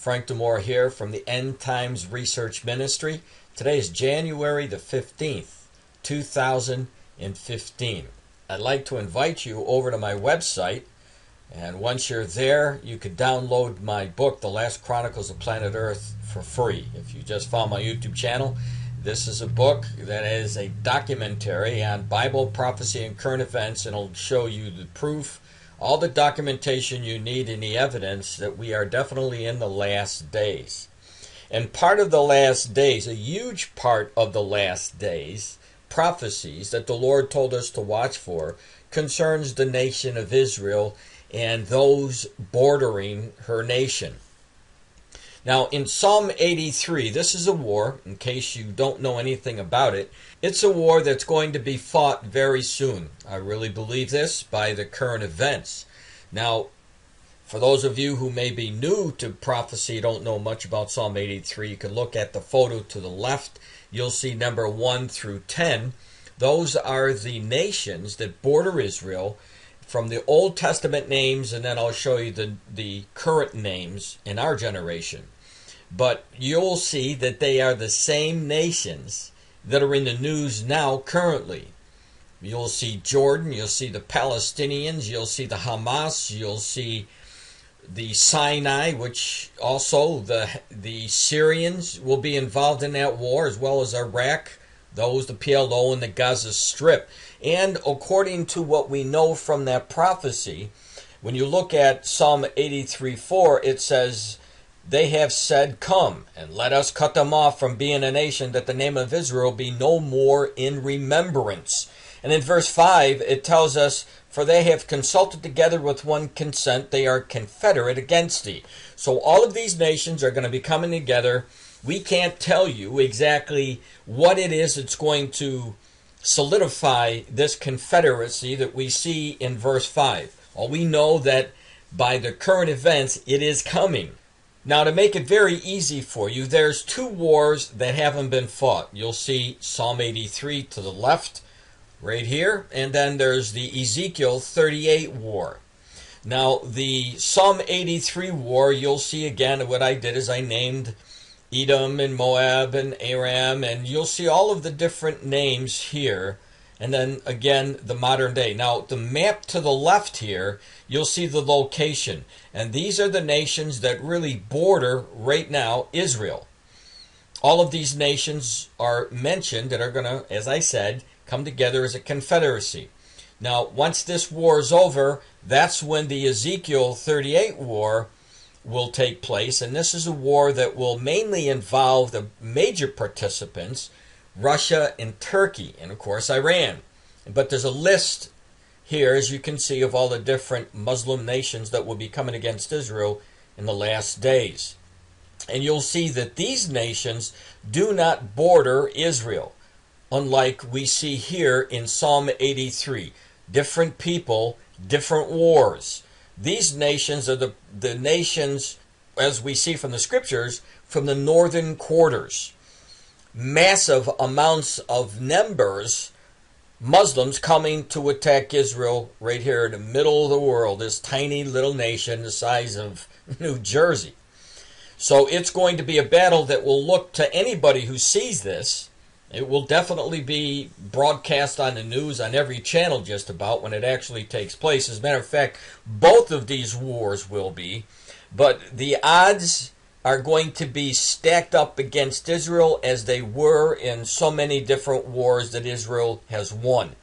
Frank DiMora here from the End Times Research Ministry. Today is January the 15th, 2015. I'd like to invite you over to my website, and once you're there, you could download my book, The Last Chronicles of Planet Earth, for free. If you just found my YouTube channel, this is a book that is a documentary on Bible, prophecy, and current events, and it'll show you the proof, all the documentation you need and the evidence that we are definitely in the last days. And part of the last days, a huge part of the last days, prophecies that the Lord told us to watch for, concerns the nation of Israel and those bordering her nation. Now, in Psalm 83, this is a war, in case you don't know anything about it. It's a war that's going to be fought very soon. I really believe this by the current events. Now, for those of you who may be new to prophecy, don't know much about Psalm 83, you can look at the photo to the left. You'll see number 1 through 10. Those are the nations that border Israel from the Old Testament names, and then I'll show you the current names in our generation. But you'll see that they are the same nations that are in the news now currently. You'll see Jordan, you'll see the Palestinians, you'll see the Hamas, you'll see the Sinai, which also the Syrians will be involved in that war, as well as Iraq, those, the PLO, and the Gaza Strip. And according to what we know from that prophecy, when you look at Psalm 83:4, it says, "They have said, 'Come, and let us cut them off from being a nation, that the name of Israel be no more in remembrance.'" And in verse 5, it tells us, "For they have consulted together with one consent, they are confederate against thee." So all of these nations are going to be coming together. We can't tell you exactly what it is that's going to solidify this confederacy that we see in verse 5. All we know that by the current events, it is coming. Now, to make it very easy for you, there's two wars that haven't been fought. You'll see Psalm 83 to the left, right here, and then there's the Ezekiel 38 war. Now, the Psalm 83 war, you'll see again what I did is I named Edom and Moab and Aram, and you'll see all of the different names here, and then again the modern day. Now, the map to the left here, you'll see the location, and these are the nations that really border right now Israel. All of these nations are mentioned that are going to, as I said, come together as a confederacy. Now, once this war is over, that's when the Ezekiel 38 war will take place, and this is a war that will mainly involve the major participants, Russia and Turkey, and of course Iran. But there's a list here, as you can see, of all the different Muslim nations that will be coming against Israel in the last days. And you'll see that these nations do not border Israel, unlike we see here in Psalm 83. Different people, different wars. These nations are the nations, as we see from the scriptures, from the northern quarters. Massive amounts of numbers, Muslims coming to attack Israel right here in the middle of the world, this tiny little nation the size of New Jersey. So it's going to be a battle that will look to anybody who sees this. It will definitely be broadcast on the news on every channel just about when it actually takes place. As a matter of fact, both of these wars will be. But the odds are going to be stacked up against Israel as they were in so many different wars that Israel has won.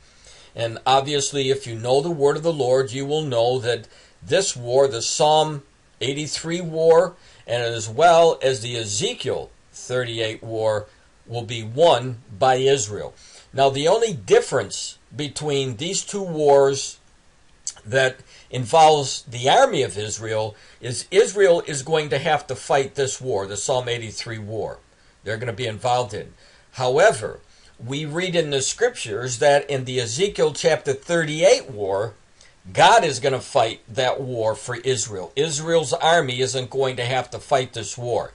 And obviously, if you know the word of the Lord, you will know that this war, the Psalm 83 war, and as well as the Ezekiel 38 war, will be won by Israel. Now, the only difference between these two wars that involves the army of Israel is going to have to fight this war, the Psalm 83 war. They're going to be involved in. However, we read in the scriptures that in the Ezekiel chapter 38 war, God is going to fight that war for Israel. Israel's army isn't going to have to fight this war.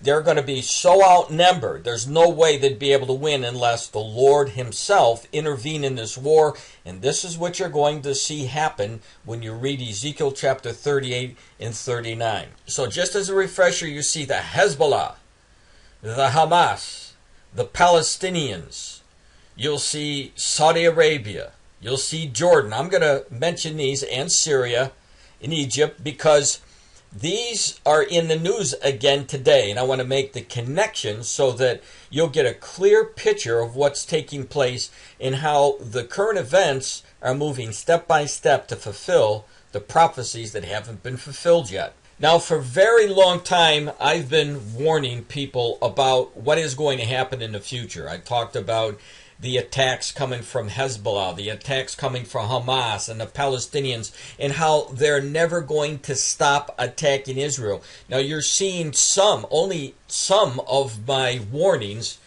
They're going to be so outnumbered. There's no way they'd be able to win unless the Lord himself intervene in this war. And this is what you're going to see happen when you read Ezekiel chapter 38 and 39. So just as a refresher, you see the Hezbollah, the Hamas, the Palestinians. You'll see Saudi Arabia. You'll see Jordan. I'm going to mention these, and Syria and Egypt, because these are in the news again today. And I want to make the connection so that you'll get a clear picture of what's taking place and how the current events are moving step by step to fulfill the prophecies that haven't been fulfilled yet. Now, for a very long time, I've been warning people about what is going to happen in the future. I talked about the attacks coming from Hezbollah, the attacks coming from Hamas and the Palestinians, and how they're never going to stop attacking Israel. Now, you're seeing only some of my warnings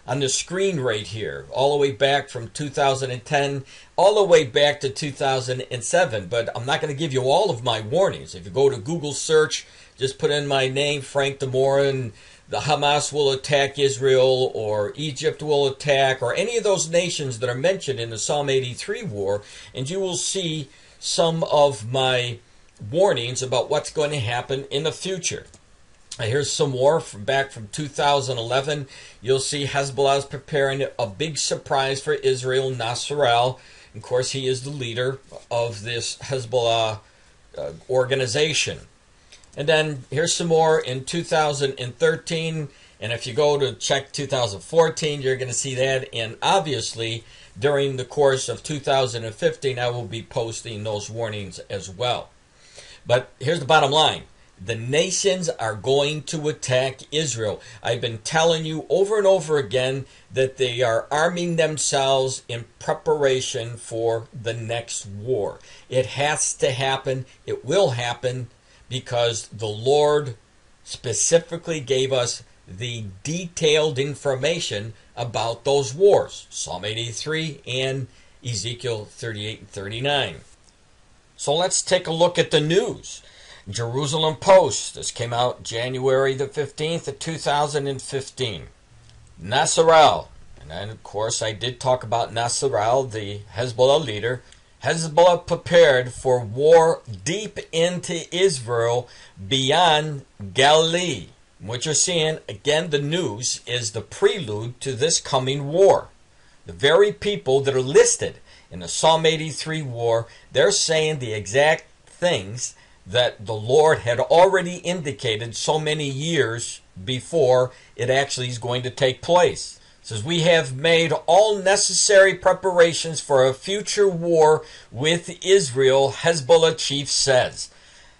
on the screen right here, all the way back from 2010, all the way back to 2007. But I'm not going to give you all of my warnings. If you go to Google search, just put in my name, Frank DiMora, and the Hamas will attack Israel, or Egypt will attack, or any of those nations that are mentioned in the Psalm 83 war, and you will see some of my warnings about what's going to happen in the future. Here's some more back from 2011. You'll see Hezbollah is preparing a big surprise for Israel. Nasrallah, of course, he is the leader of this Hezbollah organization. And then here's some more in 2013. And if you go to check 2014, you're going to see that. And obviously, during the course of 2015, I will be posting those warnings as well. But here's the bottom line. The nations are going to attack Israel. I've been telling you over and over again that they are arming themselves in preparation for the next war. It has to happen. It will happen, because the Lord specifically gave us the detailed information about those wars. Psalm 83 and Ezekiel 38 and 39. So let's take a look at the news. Jerusalem Post. This came out January the 15th of 2015. Nasrallah. And then, of course, I did talk about Nasrallah, the Hezbollah leader. Hezbollah prepared for war deep into Israel beyond Galilee. What you're seeing, again, the news is the prelude to this coming war. The very people that are listed in the Psalm 83 war, they're saying the exact things that the Lord had already indicated so many years before it actually is going to take place. It says, we have made all necessary preparations for a future war with Israel, Hezbollah chief says.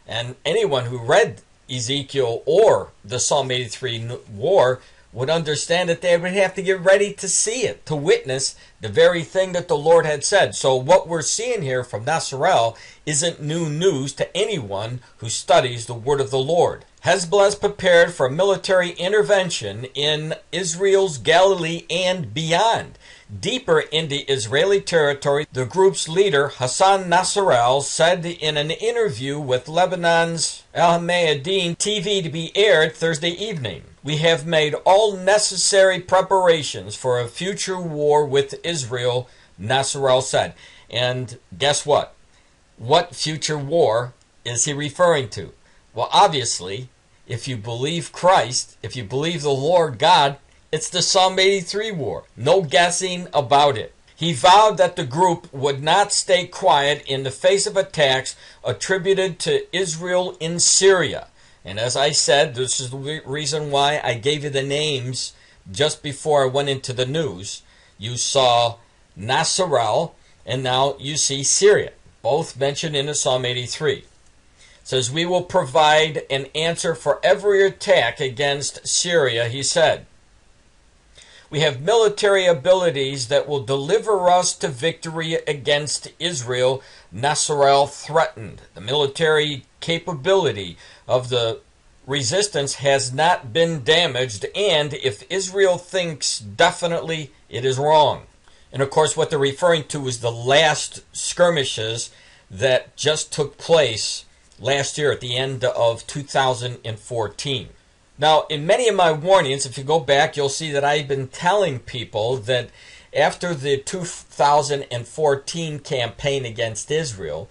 And anyone who read Ezekiel or the Psalm 83 war would understand that they would have to get ready to see it, to witness the very thing that the Lord had said. So what we're seeing here from Nasrallah isn't new news to anyone who studies the word of the Lord. Hezbollah is prepared for military intervention in Israel's Galilee and beyond. Deeper into Israeli territory, the group's leader, Hassan Nasrallah, said in an interview with Lebanon's Al Mayadeen TV to be aired Thursday evening, we have made all necessary preparations for a future war with Israel, Nasrallah said. And guess what? What future war is he referring to? Well, obviously, if you believe Christ, if you believe the Lord God, it's the Psalm 83 war. No guessing about it. He vowed that the group would not stay quiet in the face of attacks attributed to Israel in Syria. And as I said, this is the reason why I gave you the names just before I went into the news. You saw Nasrallah, and now you see Syria, both mentioned in the Psalm 83. It says, we will provide an answer for every attack against Syria, he said. We have military abilities that will deliver us to victory against Israel, Nasrallah threatened. The military capability of the resistance has not been damaged, and if Israel thinks definitely, it is wrong. And of course what they're referring to is the last skirmishes that just took place last year at the end of 2014. Now, in many of my warnings, if you go back, you'll see that I've been telling people that after the 2014 campaign against Israel,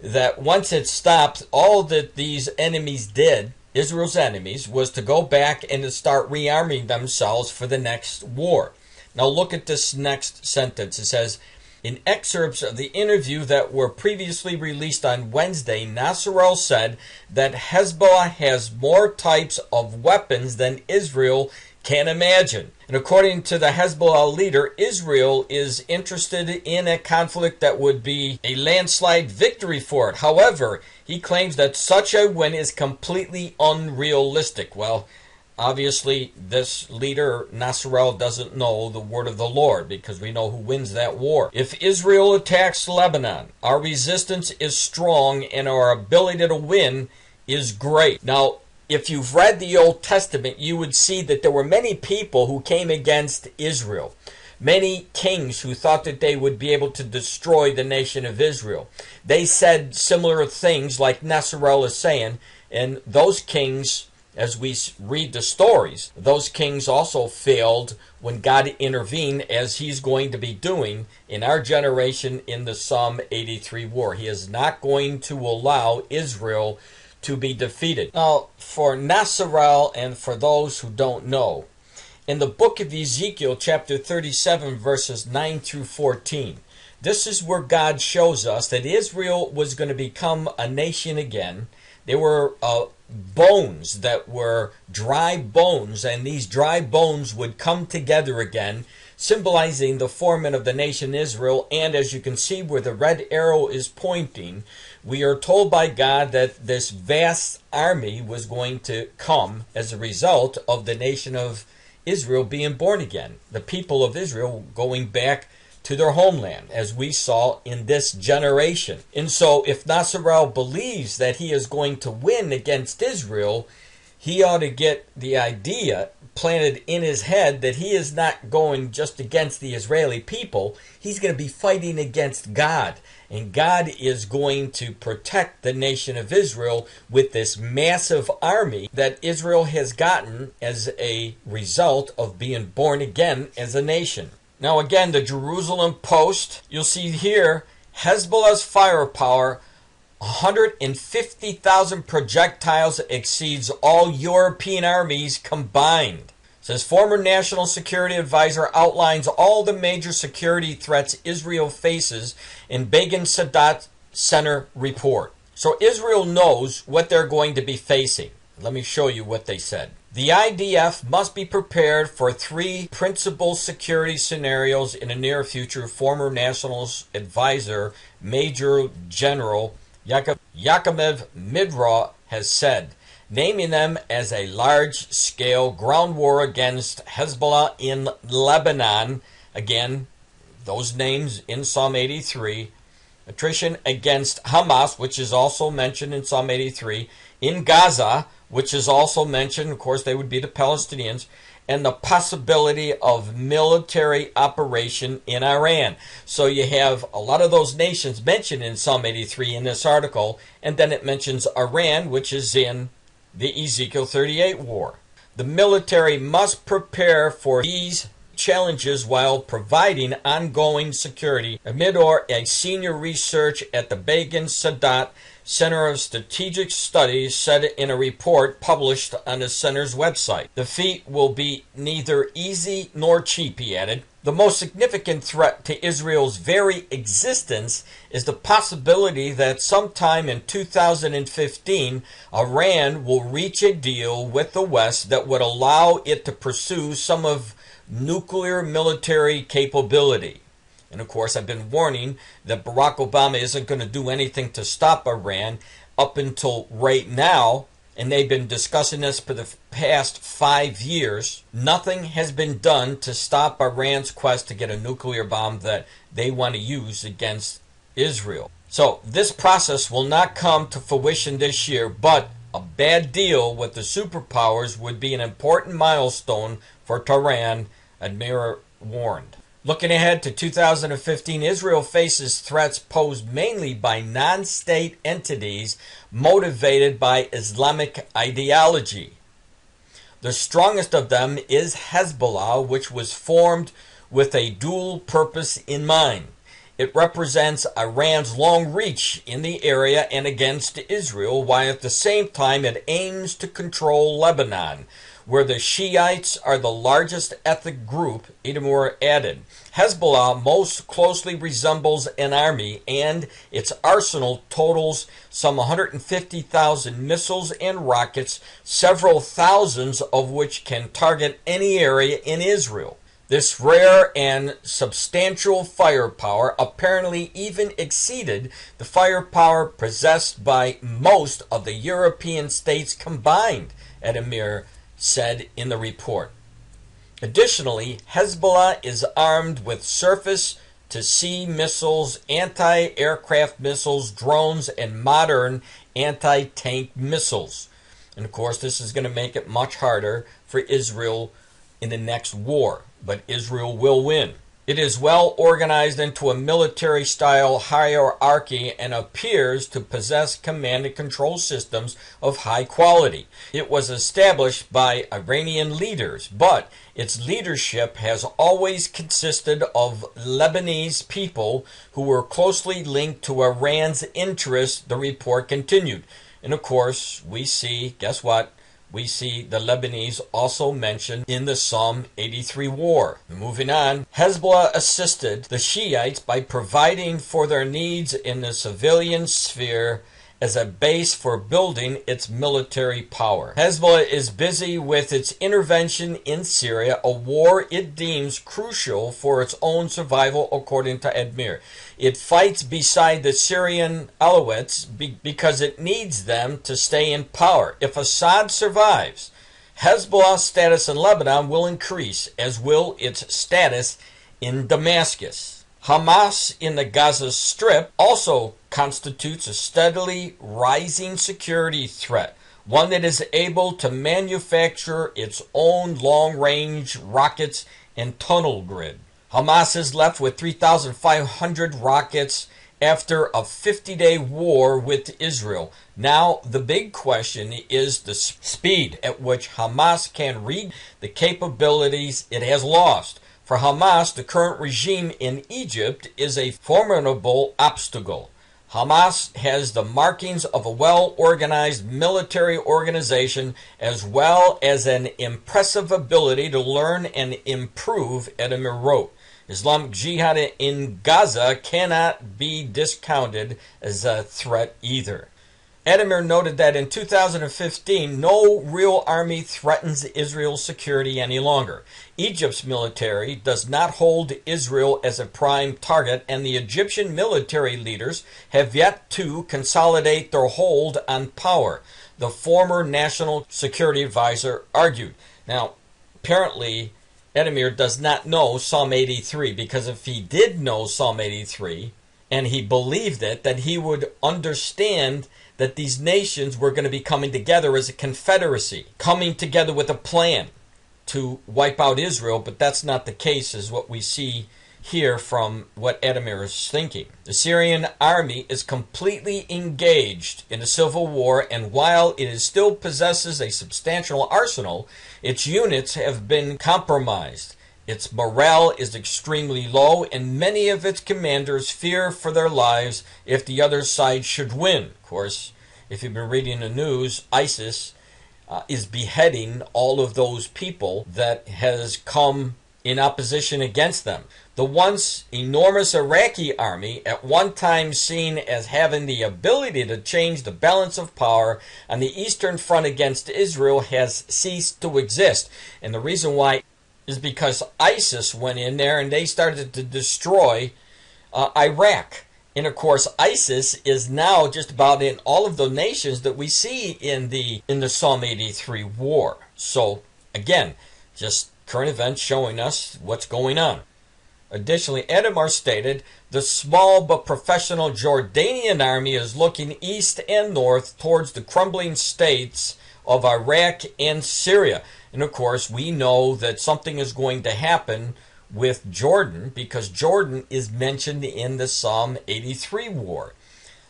that once it stopped, all that these enemies did, Israel's enemies, was to go back and to start rearming themselves for the next war. Now look at this next sentence. It says, in excerpts of the interview that were previously released on Wednesday, Nasrallah said that Hezbollah has more types of weapons than Israel can imagine. And according to the Hezbollah leader, Israel is interested in a conflict that would be a landslide victory for it. However, he claims that such a win is completely unrealistic. Well, obviously, this leader, Nasrallah, doesn't know the word of the Lord, because we know who wins that war. If Israel attacks Lebanon, our resistance is strong and our ability to win is great. Now, if you've read the Old Testament, you would see that there were many people who came against Israel. Many kings who thought that they would be able to destroy the nation of Israel. They said similar things like Nasrallah is saying, and those kings, as we read the stories, those kings also failed when God intervened, as he's going to be doing in our generation in the Psalm 83 war. He is not going to allow Israel to be defeated. Now, for Nasrallah and for those who don't know, in the book of Ezekiel, chapter 37, verses 9 through 14, this is where God shows us that Israel was going to become a nation again. There were bones that were dry bones, and these dry bones would come together again, symbolizing the forming of the nation Israel. And as you can see where the red arrow is pointing, we are told by God that this vast army was going to come as a result of the nation of Israel being born again. The people of Israel going back to their homeland, as we saw in this generation. And so if Nasrallah believes that he is going to win against Israel, he ought to get the idea planted in his head that he is not going just against the Israeli people. He's going to be fighting against God. And God is going to protect the nation of Israel with this massive army that Israel has gotten as a result of being born again as a nation. Now again, the Jerusalem Post, you'll see here, Hezbollah's firepower, 150,000 projectiles, exceeds all European armies combined. It says former National Security Advisor outlines all the major security threats Israel faces in Begin Sadat Center report. So Israel knows what they're going to be facing. Let me show you what they said. The IDF must be prepared for three principal security scenarios in the near future, former National Advisor Major General Yaakov Midra has said, naming them as a large-scale ground war against Hezbollah in Lebanon. Again, those names in Psalm 83. Attrition against Hamas, which is also mentioned in Psalm 83. In Gaza, which is also mentioned, of course, they would be the Palestinians, and the possibility of military operation in Iran. So you have a lot of those nations mentioned in Psalm 83 in this article, and then it mentions Iran, which is in the Ezekiel 38 war. The military must prepare for these challenges while providing ongoing security. Midor, a senior researcher at the Begin Sadat Center of Strategic Studies, said in a report published on the center's website. The feat will be neither easy nor cheap, he added. The most significant threat to Israel's very existence is the possibility that sometime in 2015, Iran will reach a deal with the West that would allow it to pursue some of nuclear military capability. And of course, I've been warning that Barack Obama isn't going to do anything to stop Iran up until right now. And they've been discussing this for the past 5 years. Nothing has been done to stop Iran's quest to get a nuclear bomb that they want to use against Israel. So this process will not come to fruition this year, but a bad deal with the superpowers would be an important milestone for Tehran, Admira warned. Looking ahead to 2015, Israel faces threats posed mainly by non-state entities motivated by Islamic ideology. The strongest of them is Hezbollah, which was formed with a dual purpose in mind. It represents Iran's long reach in the area and against Israel, while at the same time it aims to control Lebanon, where the Shi'ites are the largest ethnic group, DiMora added. Hezbollah most closely resembles an army, and its arsenal totals some 150,000 missiles and rockets, several thousands of which can target any area in Israel. This rare and substantial firepower apparently even exceeded the firepower possessed by most of the European states combined, DiMora said in the report. Additionally, Hezbollah is armed with surface-to-sea missiles, anti-aircraft missiles, drones, and modern anti-tank missiles. And of course, this is going to make it much harder for Israel in the next war, but Israel will win. It is well organized into a military-style hierarchy and appears to possess command and control systems of high quality. It was established by Iranian leaders, but its leadership has always consisted of Lebanese people who were closely linked to Iran's interests, the report continued. And of course, we see, guess what? We see the Lebanese also mentioned in the Psalm 83 war. Moving on, Hezbollah assisted the Shiites by providing for their needs in the civilian sphere as a base for building its military power. Hezbollah is busy with its intervention in Syria, a war it deems crucial for its own survival, according to DiMora. It fights beside the Syrian Alawites because it needs them to stay in power. If Assad survives, Hezbollah's status in Lebanon will increase, as will its status in Damascus. Hamas in the Gaza Strip also constitutes a steadily rising security threat, one that is able to manufacture its own long-range rockets and tunnel grid. Hamas is left with 3,500 rockets after a 50-day war with Israel. Now, the big question is the speed at which Hamas can read the capabilities it has lost. For Hamas, the current regime in Egypt is a formidable obstacle. Hamas has the markings of a well-organized military organization as well as an impressive ability to learn and improve, DiMora wrote. Islamic Jihad in Gaza cannot be discounted as a threat either. DiMora noted that in 2015, no real army threatens Israel's security any longer. Egypt's military does not hold Israel as a prime target, and the Egyptian military leaders have yet to consolidate their hold on power, the former national security advisor argued. Now, apparently, DiMora does not know Psalm 83, because if he did know Psalm 83, and he believed it, that he would understand that these nations were going to be coming together as a confederacy, coming together with a plan to wipe out Israel, but that's not the case, is what we see here from what DiMora is thinking. The Syrian army is completely engaged in a civil war, and while it still possesses a substantial arsenal, its units have been compromised. Its morale is extremely low, and many of its commanders fear for their lives if the other side should win. Of course, if you've been reading the news, ISIS is beheading all of those people that has come in opposition against them. The once enormous Iraqi army, at one time seen as having the ability to change the balance of power on the Eastern Front against Israel, has ceased to exist. And the reason why is because ISIS went in there and they started to destroy Iraq. And of course, ISIS is now just about in all of the nations that we see in the Psalm 83 war. So again, just current events showing us what's going on. Additionally, DiMora stated, the small but professional Jordanian army is looking east and north towards the crumbling states of Iraq and Syria. And of course, we know that something is going to happen with Jordan, because Jordan is mentioned in the Psalm 83 war.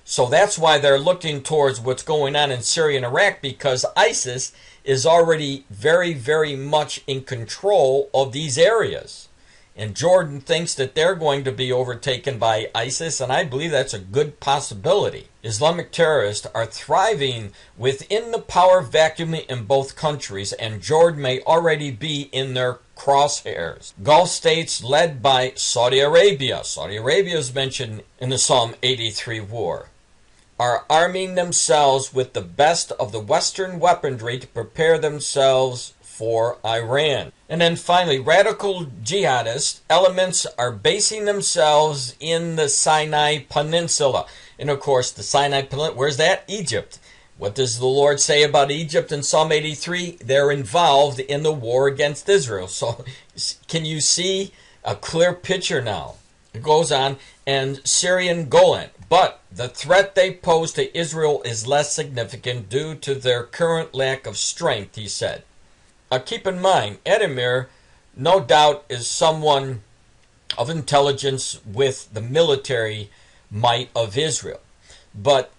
So that's why they're looking towards what's going on in Syria and Iraq, because ISIS is already very, very much in control of these areas. And Jordan thinks that they're going to be overtaken by ISIS, and I believe that's a good possibility. Islamic terrorists are thriving within the power vacuum in both countries, and Jordan may already be in their crosshairs. Gulf states led by Saudi Arabia. Saudi Arabia is mentioned in the Psalm 83 war, are arming themselves with the best of the Western weaponry to prepare themselves for Iran. And then finally, radical jihadist elements are basing themselves in the Sinai Peninsula. And of course, the Sinai Peninsula, where's that? Egypt. What does the Lord say about Egypt in Psalm 83? They're involved in the war against Israel. So can you see a clear picture now? It goes on, and Syrian Golan. But the threat they pose to Israel is less significant due to their current lack of strength, he said. Keep in mind, Edemir, no doubt, is someone of intelligence with the military might of Israel. But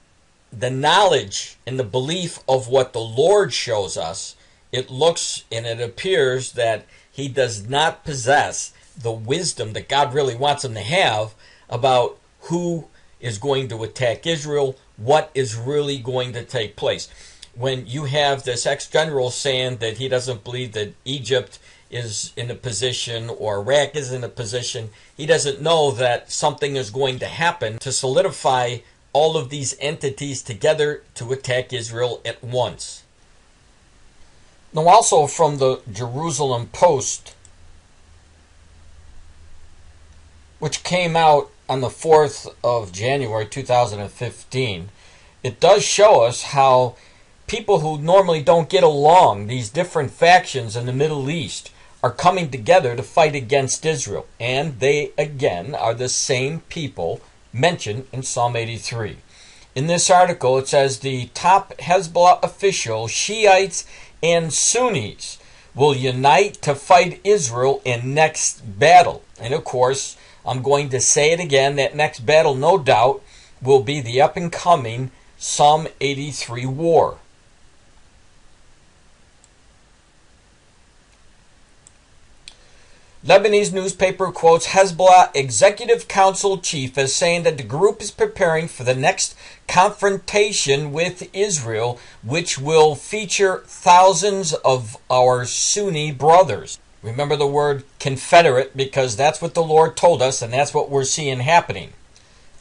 the knowledge and the belief of what the Lord shows us, it looks and it appears that he does not possess the wisdom that God really wants him to have about who is going to attack Israel, what is really going to take place. When you have this ex-general saying that he doesn't believe that Egypt is in a position or Iraq is in a position, he doesn't know that something is going to happen to solidify all of these entities together to attack Israel at once. Now, also from the Jerusalem Post, which came out on the 4th of January 2015, it does show us how people who normally don't get along, these different factions in the Middle East, are coming together to fight against Israel. And they, again, are the same people mentioned in Psalm 83. In this article, it says the top Hezbollah official, Shi'ites and Sunnis, will unite to fight Israel in next battle. And of course, I'm going to say it again, that next battle, no doubt, will be the up-and-coming Psalm 83 war. Lebanese newspaper quotes Hezbollah Executive Council chief as saying that the group is preparing for the next confrontation with Israel, which will feature thousands of our Sunni brothers. Remember the word Confederate, because that's what the Lord told us, and that's what we're seeing happening.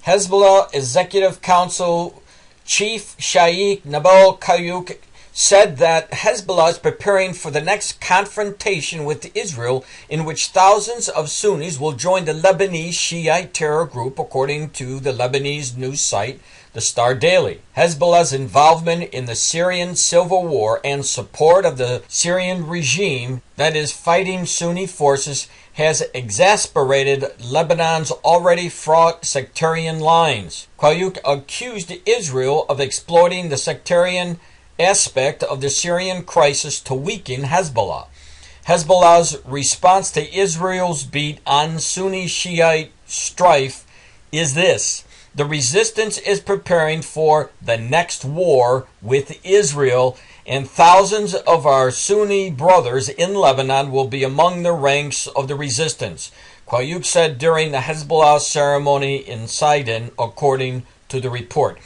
Hezbollah Executive Council Chief Sheikh Nabil Kayuk said that Hezbollah is preparing for the next confrontation with Israel, in which thousands of Sunnis will join the Lebanese Shiite terror group, according to the Lebanese news site The Star Daily. Hezbollah's involvement in the Syrian civil war and support of the Syrian regime that is fighting Sunni forces has exasperated Lebanon's already fraught sectarian lines. Kayuk accused Israel of exploiting the sectarian aspect of the Syrian crisis to weaken Hezbollah. Hezbollah's response to Israel's beat on Sunni-Shiite strife is this: the resistance is preparing for the next war with Israel, and thousands of our Sunni brothers in Lebanon will be among the ranks of the resistance, Kayuk said during the Hezbollah ceremony in Sidon, according to the report.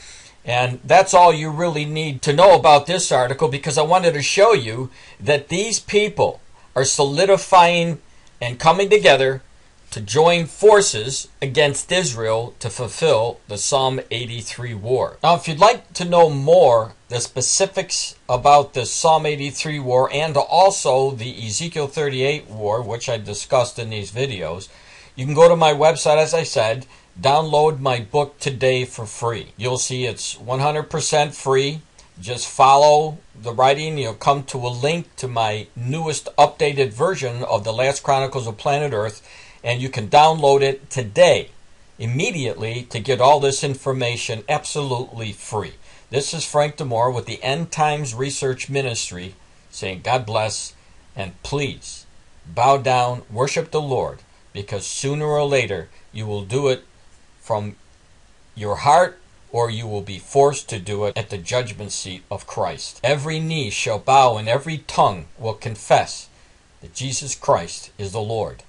And that's all you really need to know about this article, because I wanted to show you that these people are solidifying and coming together to join forces against Israel to fulfill the Psalm 83 war. Now, if you'd like to know more, the specifics about the Psalm 83 war and also the Ezekiel 38 war, which I discussed in these videos, you can go to my website, as I said. Download my book today for free. You'll see it's 100% free. Just follow the writing. You'll come to a link to my newest updated version of the Last Chronicles of Planet Earth, and you can download it today, immediately, to get all this information absolutely free. This is Frank DiMora with the End Times Research Ministry, saying God bless, and please bow down, worship the Lord, because sooner or later you will do it from your heart, or you will be forced to do it at the judgment seat of Christ. Every knee shall bow and every tongue will confess that Jesus Christ is the Lord.